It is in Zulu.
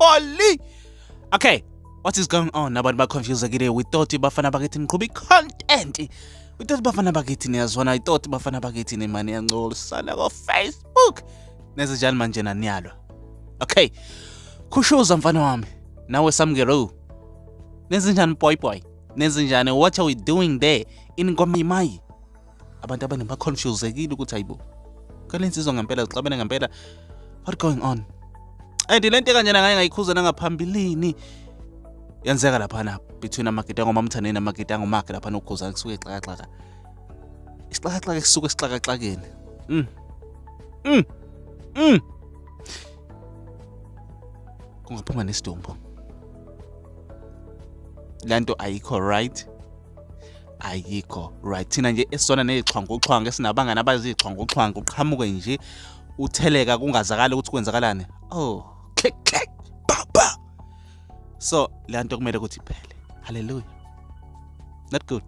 Holy! Okay, what is going on? Abantu baconfused-kile. We thought Bafana Bakithi niqhuba i-content. We thought Bafana Bakithi niyazwana. I thought Bafana Bakithi nemani yancolisana ko-Facebook. Nezinjani manje naniyalwa? Okay, khushuza mfana wami. Nawe samgero. Nezinjani boy? Nezinjani, what are we doing there? Ingomimai. Abantu abaningi baconfused-kile ukuthi hayibo. Kale insizwa ngempela zixabene ngempela. What going on? And lento kanjena ngake ngayikhuza nangaphambilini yenzeka lapha between amagitango mamthaneni namagitango makhe lapha nokukhuza kusuke exakaxaka. Isixakaxaka kusuke esixakaxakeni. Kungaphuma nesidumbu. Lento ayikho right. Ayikho right. Thina nje esona nezixhwanguxhwangu esinabangani abazixhwanguxhwangu uqhamuke nje utheleka kungazakala ukuthi kwenzakalani. Oh, click ba. So, le nto kumele ukuthi iphele. Hallelujah. Not good.